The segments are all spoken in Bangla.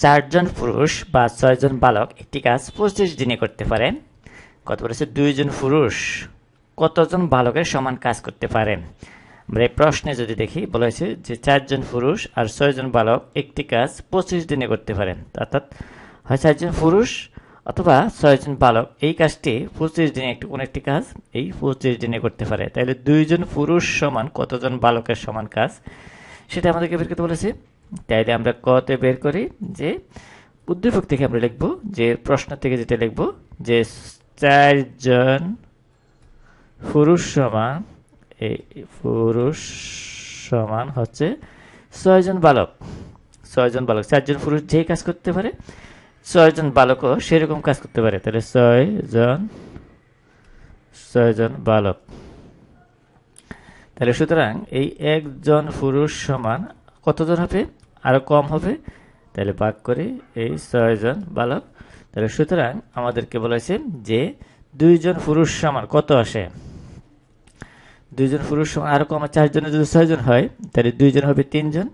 4 জন পুরুষ বা 6 জন বালক একটি কাজ 25 দিনে করতে পারে। কত বলেছে? 2 জন পুরুষ কতজন বালকের সমান কাজ করতে পারে? আমরা এই প্রশ্নে যদি দেখি, বলেছে যে 4 জন পুরুষ আর 6 জন বালক একটি কাজ 25 দিনে করতে পারে। অর্থাৎ হয় 4 জন পুরুষ অথবা 6 জন বালক এই কাজটি 25 দিনে কোন একটি কাজ এই 25 দিনে করতে পারে। তাহলে 2 জন পুরুষ সমান কতজন বালকের সমান কাজ, সেটা আমাদেরকে বের করতে বলেছে। তাইলে আমরা কতে বের করি যে উদ্দীপক থেকে আমরা লিখব, যে প্রশ্ন থেকে যেটা লিখব যে 4 জন পুরুষ সমান পুরুষ সমান হচ্ছে 6 জন বালক। 6 জন বালক, 4 জন পুরুষ যেই কাজ করতে পারে 6 জন বালকও সেরকম কাজ করতে পারে। তাহলে 6 জন বালক। তাহলে সুতরাং এই 1 জন পুরুষ সমান কতজন হবে? আরো কম হবে। তাহলে ভাগ করি এই 6 জন বালক। তাহলে সুতরাং আমাদেরকে বলেছে যে 2 জন পুরুষ সমান কত আসে? 2 জন পুরুষ সমান আরো কম, 4 জনের যদি 6 জন হয় তাহলে 2 জন হবে 3 জন।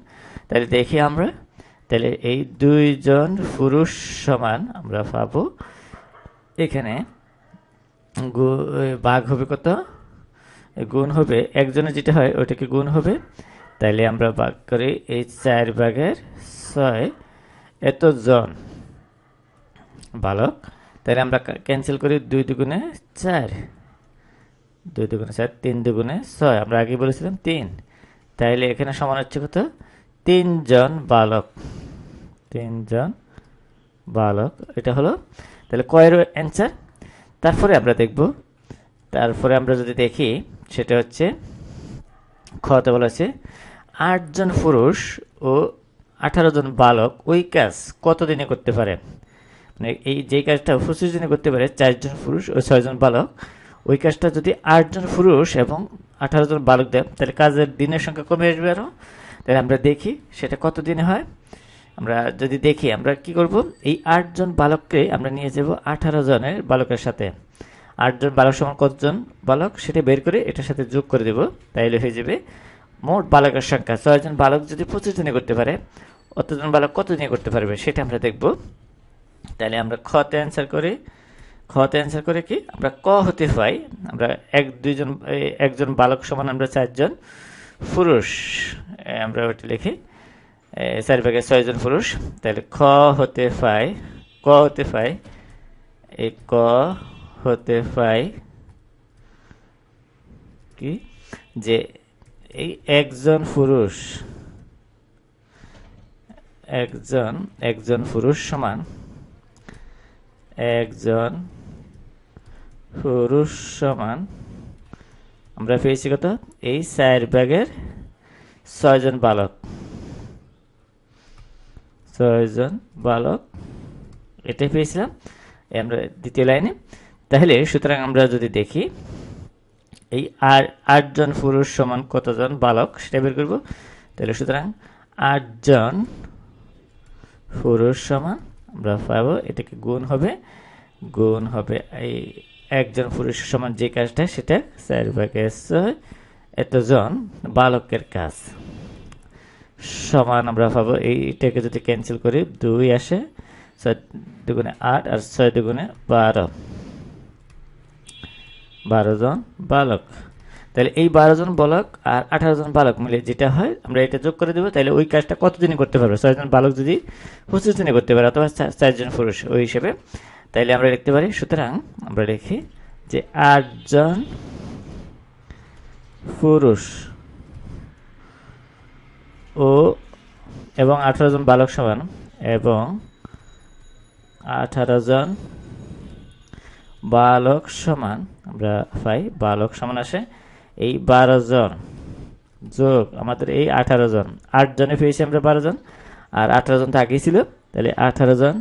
তাহলে দেখি আমরা, তাহলে এই 2 জন পুরুষ সমান আমরা পাবো এখানে ভাগ হবে কত? গুণ হবে, একজনের যেটা হয় ওইটাকে গুণ হবে। তাইলে আমরা ভাগ করি এই 4/6 এতজন বালক। তাহলে আমরা ক্যান্সেল করি 2 দুগুণে 4, 2 দুগুণে 4, 3 দুগুণে 6, আমরা আগে বলেছিলাম 3। তাইলে এখানে সমান হচ্ছে কত? 3 জন বালক। 3 জন বালক, এটা হলো তাহলে কয়ের অ্যান্সার। তারপরে আমরা দেখব, তারপরে আমরা যদি দেখি সেটা হচ্ছে খতে বলেছে 8 জন পুরুষ ও 18 জন বালক ওই কাজ কত দিনে করতে পারে? মানে এই যে কাজটা 25 দিনে করতে পারে 4 জন পুরুষ ও 6 জন বালক, ওই কাজটা যদি 8 জন পুরুষ এবং 18 জন বালক দেয় তাহলে কাজের দিনের সংখ্যা কমে আসবে আরো। তাহলে আমরা দেখি সেটা কত দিনে হয়। আমরা যদি দেখি আমরা কি করব, এই 8 জন বালককে আমরা নিয়ে যাব 18 জনের বালকের সাথে। 8 জন বালক সমান কতজন বালক সেটা বের করে এটার সাথে যোগ করে দেব, তাইলে হয়ে যাবে মোট বালকের সংখ্যা। 6 জন বালক যদি 25 দিনে করতে পারে, অতজন বালক কত দিনে করতে পারবে সেটা আমরা দেখব। তাহলে আমরা খতে অ্যান্সার করি। খতে অ্যান্সার করে কি আমরা ক হতে পাই, আমরা 1 জন বালক সমান আমরা 4 জন পুরুষ, আমরা ওটা লিখি 4/6 পুরুষ। তাহলে খ হতে পাই, ক হতে পাই, এই ক হতে পাই কি যে এই 1 জন পুরুষ, 1 জন পুরুষ সমান 1 জন পুরুষ সমান আমরা পেয়েছি কত? এই 4/6 বালক। 6 বালক এটাই পেয়েছিলাম আমরা দ্বিতীয় লাইনে। তাহলে সুতরাং আমরা যদি দেখি এই 8 জন পুরুষ সমান কতজন বালক সেটা বের করব। তাহলে সুতরাং 8 জন পুরুষ সমান আমরা পাবো, এটাকে গুণ হবে এই 1 জন পুরুষ সমান যে কাজটা সেটা 4/6 এতজন বালকের কাজ সমান আমরা পাবো। এইটাকে যদি ক্যান্সেল করি 2 আসে, 6 দুগুণে 8 আর 6 দুগুণে 12, 12 জন বালক। তাহলে এই 12 জন বালক আর 18 জন বালক মিলে যেটা হয় আমরা এটা যোগ করে দেবো। তাহলে ওই কাজটা কত দিনে করতে পারবে? 6 জন বালক যদি 25 দিনে করতে পারে অথবা 4 জন পুরুষ ওই হিসেবে, তাইলে আমরা লিখতে পারি। সুতরাং আমরা লিখি যে 8 জন পুরুষ ও এবং 18 জন বালক সমান, এবং 18 জন বালক সমান আমরা পাই বালক সমান আসে এই 12 জন যোগ আমাদের এই 18 জন, 8 জনে পেয়েছি আমরা 12 জন আর 18 জন তো আগেই ছিল। তাহলে 18 জন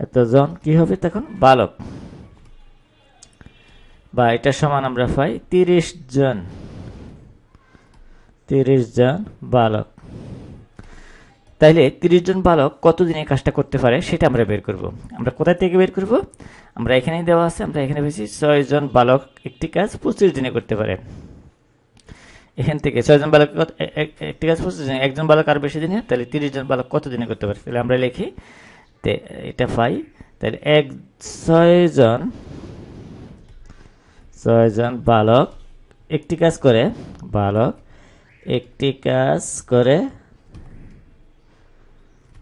এতজন কি হবে তখন? বালক, বা এটা সমান আমরা পাই 30 জন বালক। তাইলে 30 জন বালক কতদিনে কাজটা করতে পারে সেটা আমরা বের করব। আমরা কোথায় থেকে বের করব? আমরা এখানেই দেওয়া আছে, আমরা এখানে পেয়েছি 6 জন বালক একটি কাজ 25 দিনে করতে পারে। এখান থেকে 6 জন বালক একটি কাজ 25 জন, একজন বালক আর বেশি দিনে, তাহলে 30 জন বালক কত দিনে করতে পারে? তাহলে আমরা লিখি, এটা পাই। তাহলে 6 জন বালক একটি কাজ করে,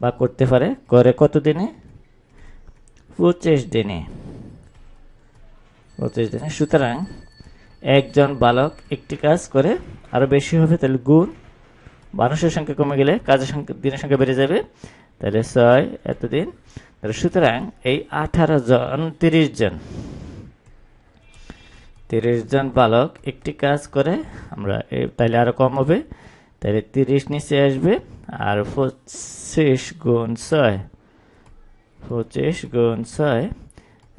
বা করতে পারে, করে কত দিনে? 25 দিনে। সুতরাং একজন বালক একটি কাজ করে, আরো বেশি হবে, তাহলে গুণ, মানুষের সংখ্যা কমে গেলে কাজের সংখ্যা, দিনের সংখ্যা বেড়ে যাবে, তাহলে 6 এতদিন। তাহলে সুতরাং এই 18 জন 30 জন বালক একটি কাজ করে, আমরা তাহলে আরো কম হবে, তাহলে 30 নিচে আসবে, আর 25 গুণ 6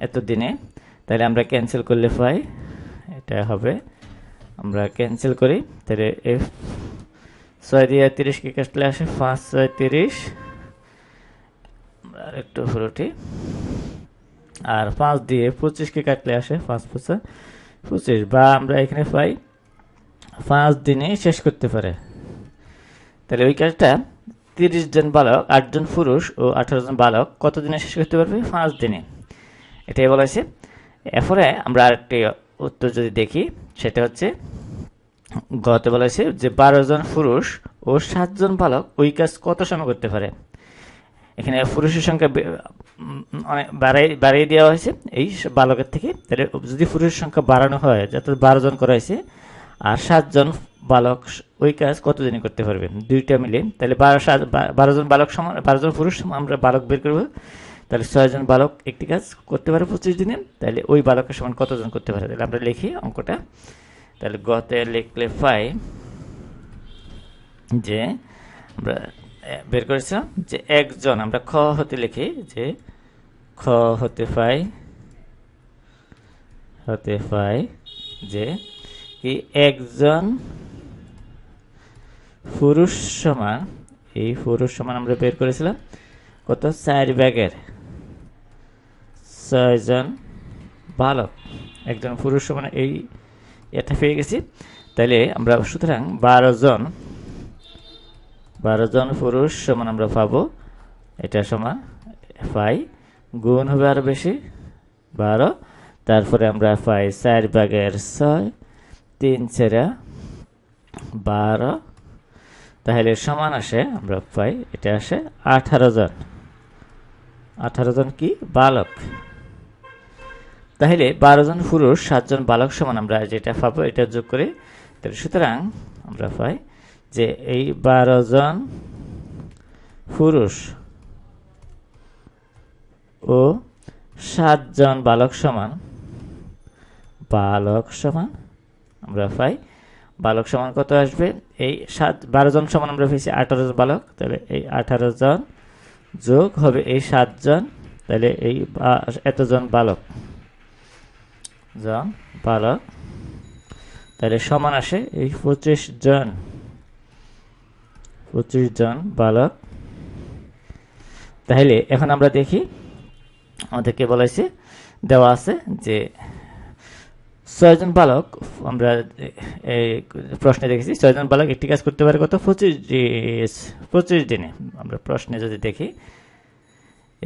এতদিনে। তাহলে আমরা ক্যান্সেল করলে পাই, এটা হবে, আমরা ক্যান্সেল করি, তাহলে 6 দিয়ে 30 কে কাটলে আসে 5 6 30, আর একটু পুরোটি, আর 5 দিয়ে 25 কে কাটলে আসে 5 5 25, বা আমরা এখানে পাই 5 দিনে শেষ করতে পারে। তাহলে ওই কাজটা 30 জন বালক, 8 জন পুরুষ ও 18 জন বালক কত দিনে শেষ করতে পারবে? 5 দিনে। এটাই বলা হয়েছে। এরপরে আমরা আরেকটি উত্তর যদি দেখি, সেটা হচ্ছে গতে বলা হয়েছে যে 12 জন পুরুষ ও 7 জন বালক ওই কাজ কত সময় করতে পারে। এখানে পুরুষের সংখ্যা অনেক বাড়িয়ে দেওয়া হয়েছে এই বালকের থেকে। তাহলে যদি পুরুষের সংখ্যা বাড়ানো হয়, যাতে 12 জন করা হয়েছে, আর 7 জন বালক ওই কাজ কত দিনে করতে পারবে? দুইটা মিলে, তাহলে 12 জন বালক সমান 12 জন পুরুষ, আমরা বালক বের করবো, তাহলে 6 জন বালক একটি কাজ করতে পারে 25 দিনে, তাহলে ওই বালকের সমান কতজন করতে পারে? তাহলে আমরা লিখি অঙ্কটা, তাহলে গতে লিখলে পাই যে আমরা বের করেছিলাম যে একজন, আমরা খ হতে লিখি যে খ হতে পাই যে কি একজন পুরুষ সমান, এই পুরুষ সমান আমরা বের করেছিলাম কত? 4 ভাগের 6 জন বালক, একজন পুরুষ সমান, এই এটা পেয়ে গেছি। তাহলে আমরা সুতরাং 12 জন পুরুষ সমান আমরা পাবো, এটা সমান পাই, গুণ হবে আরো বেশি 12, তারপরে আমরা পাই 4 ভাগের 6, 3 4 12, তাহলে সমান আসে, আমরা পাই এটা আসে 18 জন কি বালক। তাহলে 12 জন পুরুষ 7 জন বালক সমান আমরা যেটা পাবো এটা যোগ করি, তাহলে সুতরাং আমরা পাই যে এই 12 জন পুরুষ ও 7 জন বালক সমান আমরা পাই বালক সমান কত আসবে? এই 12 জন সমান আমরা পেয়েছি 18 জন বালক, তাহলে এই 18 জন যোগ হবে এই 7 জন, তাহলে এই এতজন বালক তাহলে সমান আসে এই 25 জন বালক। তাহলে এখন আমরা দেখি, আমাদেরকে বলা হয়েছে, দেওয়া আছে যে 6 জন বালক, আমরা এই প্রশ্নে দেখেছি 6 জন বালক একটি কাজ করতে পারে কত? 25 দিনে। আমরা প্রশ্নে যদি দেখি,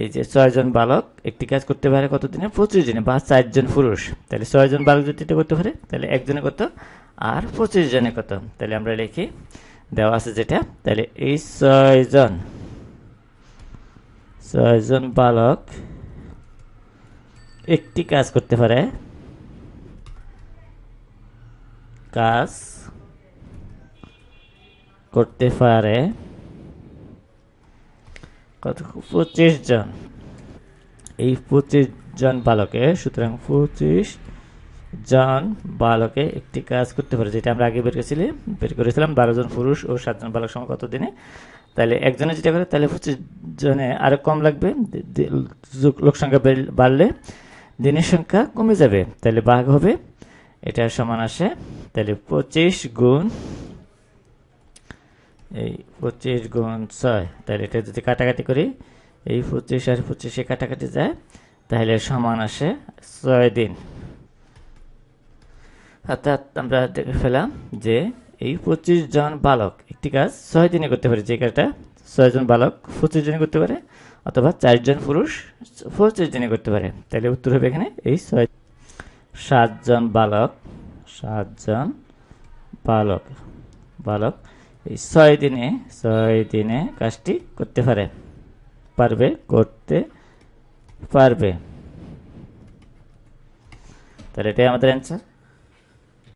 এই যে 6 জন বালক একটি কাজ করতে পারে কত দিনে? 25 দিনে, বা 4 জন পুরুষ। তাহলে 6 জন বালক যদি এটা করতে পারে, তাহলে একজনে কত আর 25 জনে কত? তাহলে আমরা লিখি, দেওয়া আছে যেটা, তাহলে এই 6 জন বালক একটি কাজ করতে পারে, কত? 25 জন। এই 25 জন বালকে, সুতরাং 25 জন বালকে একটি কাজ করতে পারে, যেটা আমরা আগে বের করেছিলাম 12 জন পুরুষ ও 7 জন বালক সমান কত দিনে। তাহলে একজনে যেটা করে, তাহলে 25 জনে আরো কম লাগবে, লোক সংখ্যা বাড়লে দিনের সংখ্যা কমে যাবে, তাহলে ভাগ হবে, এটা সমান আসে, তাহলে 25 গুণ 6, তাহলে এটা যদি কাটাকাটি করি, এই 25 আর 25 কাটাকাটি যায়, তাহলে সমান আসে 6 দিন। অর্থাৎ আমরা দেখে ফেলাম যে এই 25 জন বালক একটি কাজ 6 দিনে করতে পারে। যে কাজটা 6 জন বালক 25 দিনে করতে পারে, অথবা 4 জন পুরুষ 25 দিনে করতে পারে। তাহলে উত্তর হবে এখানে এই 6। 7 জন বালক, 7 জন বালক বালক এই 6 দিনে কাজটি করতে পারে, করতে পারবে। তাহলে এটাই আমাদের অ্যান্সার।